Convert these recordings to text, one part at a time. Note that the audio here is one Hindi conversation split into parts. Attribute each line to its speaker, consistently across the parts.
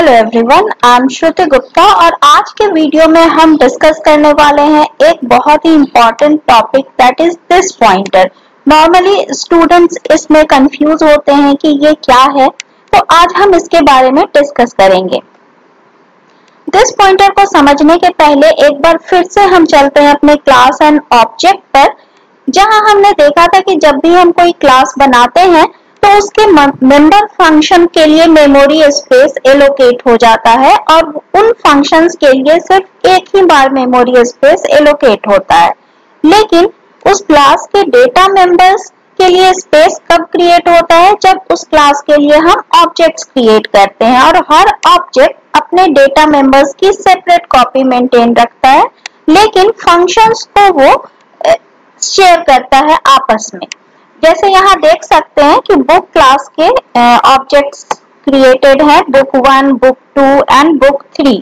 Speaker 1: हेलो एवरीवन, आई एम श्रुति गुप्ता और आज के वीडियो में हम डिस्कस करने वाले हैं एक बहुत ही important topic that is this pointer. Normally students इसमें कंफ्यूज होते हैं कि ये क्या है, तो आज हम इसके बारे में डिस्कस करेंगे। दिस पॉइंटर को समझने के पहले एक बार फिर से हम चलते हैं अपने क्लास एंड ऑब्जेक्ट पर, जहां हमने देखा था कि जब भी हम कोई क्लास बनाते हैं तो उसके मेंबर फंक्शन के लिए मेमोरी स्पेस एलोकेट हो जाता है और उन फंक्शंस के लिए सिर्फ एक ही बार मेमोरी स्पेस एलोकेट होता है। लेकिन उस क्लास के डेटा मेंबर्स के लिए स्पेस कब क्रिएट होता है? जब उस क्लास के लिए हम ऑब्जेक्ट्स क्रिएट करते हैं और हर ऑब्जेक्ट अपने डेटा मेंबर्स की सेपरेट कॉपी मेंटेन रखता है, लेकिन फंक्शंस को वो शेयर करता है आपस में। जैसे यहाँ देख सकते हैं कि बुक क्लास के ऑब्जेक्ट्स क्रिएटेड हैं, बुक 1, बुक 2 एंड बुक 3।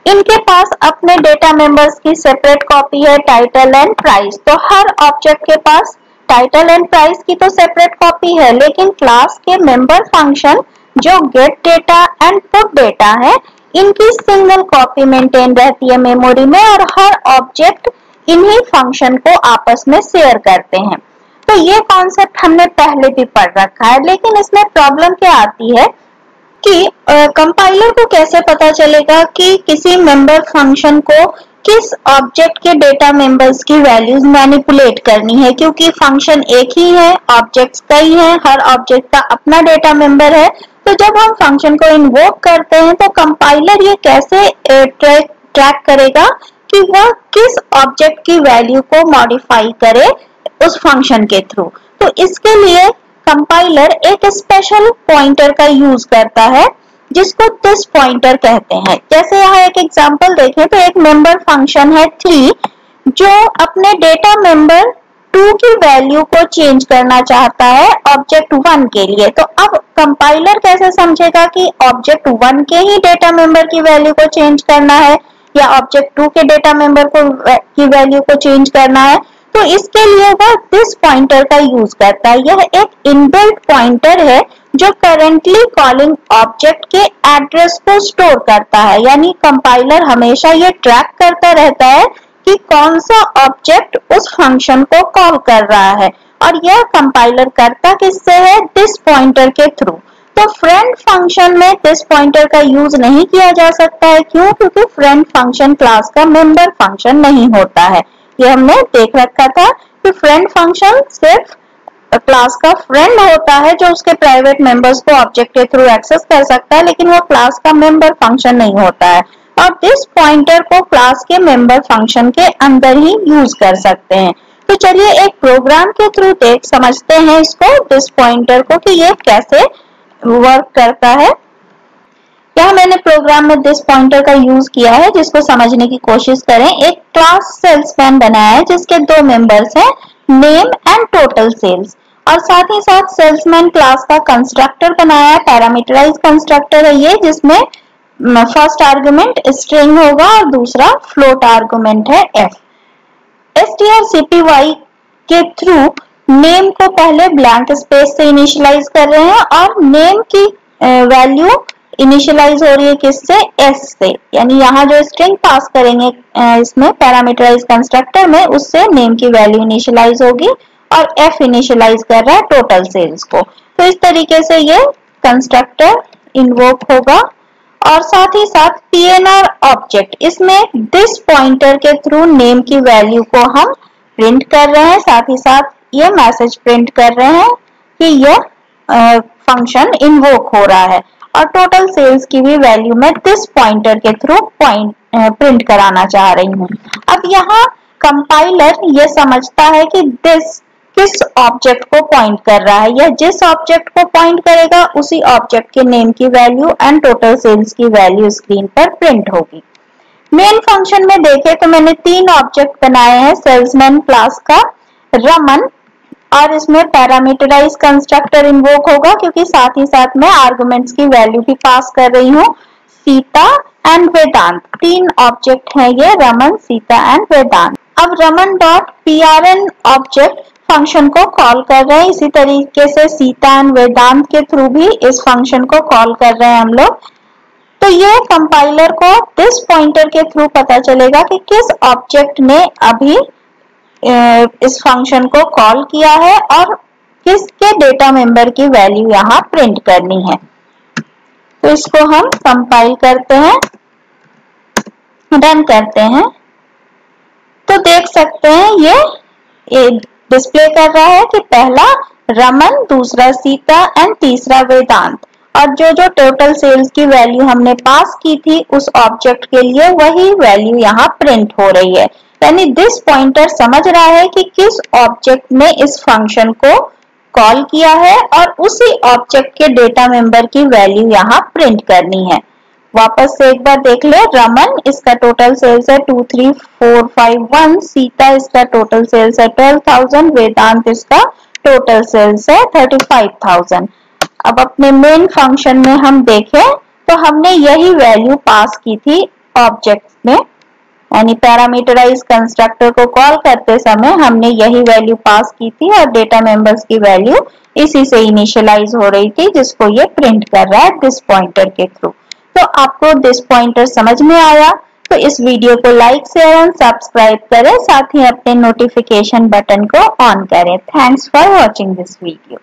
Speaker 1: इनके पास अपने डेटा मेंबर्स की सेपरेट कॉपी है, टाइटल एंड प्राइस। तो हर ऑब्जेक्ट के पास टाइटल एंड प्राइस की तो सेपरेट कॉपी है, लेकिन क्लास के मेंबर फंक्शन जो gate data and put data है, इनकी सिंगल कॉपी मेंटेन रहती है मेमोरी में और हर ऑब्जेक्ट इन्हीं फंक्शन को आपस में शेयर करते हैं। तो ये कॉन्सेप्ट हमने पहले भी पढ़ रखा है, लेकिन इसमें प्रॉब्लम क्या आती है कि कंपाइलर को कैसे पता चलेगा कि किसी मेंबर फंक्शन को किस ऑब्जेक्ट के डेटा मेंबर्स की वैल्यूज मैनिपुलेट करनी है, क्योंकि फंक्शन एक ही है, ऑब्जेक्ट्स कई हैं, हर ऑब्जेक्ट का अपना डेटा मेंबर है। तो जब हम फंक्शन को इन्वोक करते हैं तो कंपाइलर ये कैसे ट्रैक करेगा कि वह किस ऑब्जेक्ट की वैल्यू को मॉडिफाई करे उस फंक्शन के थ्रू। तो इसके लिए कंपाइलर एक स्पेशल पॉइंटर का यूज करता है जिसको दिस पॉइंटर कहते हैं। जैसे यहाँ एक एग्जांपल देखें तो एक मेंबर फंक्शन है 3 जो अपने डेटा मेंबर 2 की वैल्यू को चेंज करना चाहता है ऑब्जेक्ट 1 के लिए। तो अब कंपाइलर कैसे समझेगा कि ऑब्जेक्ट 1 के ही डेटा मेंबर की वैल्यू को चेंज करना है या ऑब्जेक्ट 2 के डेटा मेंबर की वैल्यू को चेंज करना है? तो इसके लिए वह दिस पॉइंटर का यूज करता है। यह एक इनबिल्ट पॉइंटर है जो करेंटली कॉलिंग ऑब्जेक्ट के एड्रेस को स्टोर करता है, यानी कंपाइलर हमेशा ये ट्रैक करता रहता है कि कौन सा ऑब्जेक्ट उस फंक्शन को कॉल कर रहा है, और यह कंपाइलर करता किससे है? दिस पॉइंटर के थ्रू। तो फ्रेंड फंक्शन में दिस पॉइंटर का यूज नहीं किया जा सकता है। क्यों? क्योंकि फ्रेंड फंक्शन क्लास का मेंबर फंक्शन नहीं होता है। ये हमने देख रखा था कि फ्रेंड फंक्शन सिर्फ क्लास का फ्रेंड होता है जो उसके प्राइवेट मेंबर्स को ऑब्जेक्ट के थ्रू एक्सेस कर सकता है, लेकिन वो क्लास का मेंबर फंक्शन नहीं होता है। और दिस पॉइंटर को क्लास के मेंबर फंक्शन के अंदर ही यूज कर सकते हैं। तो चलिए एक प्रोग्राम के थ्रू समझते हैं इसको, दिस पॉइंटर को, कि ये कैसे वर्क करता है। यहाँ मैंने प्रोग्राम में दिस पॉइंटर का यूज किया है, जिसको समझने की कोशिश करें। एक क्लास सेल्समैन बनाया है जिसके 2 मेंबर्स हैं, नेम एंड टोटल सेल्स, और साथ ही साथ सेल्समैन क्लास का कंस्ट्रक्टर बनाया है, पैरामीटराइज कंस्ट्रक्टर है ये, जिसमें फर्स्ट आर्गुमेंट स्ट्रिंग होगा और दूसरा फ्लोट आर्गुमेंट है f। strcpy के थ्रू नेम को पहले ब्लैंक स्पेस से इनिशियलाइज कर रहे हैं और नेम की वैल्यू इनिशियलाइज हो रही है किससे? s से, यानी यहाँ जो स्ट्रिंग पास करेंगे इसमें पैरामीटराइज कंस्ट्रक्टर में, उससे नेम की वैल्यू इनिशियलाइज होगी और f इनिशियलाइज कर रहा है टोटल सेल्स को। तो इस तरीके से ये कंस्ट्रक्टर इन्वोक होगा। और साथ ही साथ pnr ऑब्जेक्ट, इसमें दिस पॉइंटर के थ्रू नेम की वैल्यू को हम प्रिंट कर रहे हैं, साथ ही साथ ये मैसेज प्रिंट कर रहे हैं कि यह फंक्शन इन्वोक हो रहा है। और टोटल सेल्स की भी वैल्यू मैं दिस पॉइंटर के थ्रू प्रिंट कराना चाह रही हूँ। अब यहाँ कंपाइलर ये समझता है कि दिस किस ऑब्जेक्ट को पॉइंट कर रहा है, या जिस ऑब्जेक्ट को पॉइंट करेगा उसी ऑब्जेक्ट के नेम की वैल्यू एंड टोटल सेल्स की वैल्यू स्क्रीन पर प्रिंट होगी। मेन फंक्शन में देखें तो मैंने 3 ऑब्जेक्ट बनाए हैं सेल्समैन क्लास का, रमन, और इसमें पैरामीटराइज कंस्ट्रक्टर इन्वोक होगा क्योंकि साथ ही साथ मैं आर्गुमेंट्स की वैल्यू भी पास कर रही हूँ, सीता एंड वेदांत। 3 ऑब्जेक्ट हैं ये, रमन, सीता एंड वेदांत। अब Raman dot prn object function को कॉल कर रहे हैं, इसी तरीके से सीता एंड वेदांत के थ्रू भी इस फंक्शन को कॉल कर रहे हैं हम लोग। तो ये कंपाइलर को दिस पॉइंटर के थ्रू पता चलेगा कि किस ऑब्जेक्ट ने अभी इस फंक्शन को कॉल किया है और किसके डेटा मेंबर की वैल्यू यहाँ प्रिंट करनी है। तो इसको हम कंपाइल करते हैं, रन करते हैं, तो देख सकते हैं ये डिस्प्ले कर रहा है कि पहला रमन, दूसरा सीता एंड तीसरा वेदांत, और जो जो टोटल सेल्स की वैल्यू हमने पास की थी उस ऑब्जेक्ट के लिए वही वैल्यू यहाँ प्रिंट हो रही है। यानी दिस पॉइंटर समझ रहा है कि किस ऑब्जेक्ट ने इस फंक्शन को कॉल किया है और उसी ऑब्जेक्ट के डेटा मेंबर की वैल्यू यहाँ प्रिंट करनी है। वापस से एक बार देख ले, रमन इसका टोटल सेल्स है 23451, सीता इसका टोटल सेल्स है 12,000, वेदांत इसका टोटल सेल्स है 35,000। अब अपने मेन फंक्शन में हम देखें तो हमने यही वैल्यू पास की थी ऑब्जेक्ट में, यानी पैरामीटराइज कंस्ट्रक्टर को कॉल करते समय हमने यही वैल्यू पास की थी और डेटा मेंबर्स की वैल्यू इसी से इनिशियलाइज हो रही थी जिसको ये प्रिंट कर रहा है दिस पॉइंटर के थ्रू। तो आपको दिस पॉइंटर समझ में आया तो इस वीडियो को लाइक, शेयर एंड सब्सक्राइब करें, साथ ही अपने नोटिफिकेशन बटन को ऑन करें। Thanks for watching this video.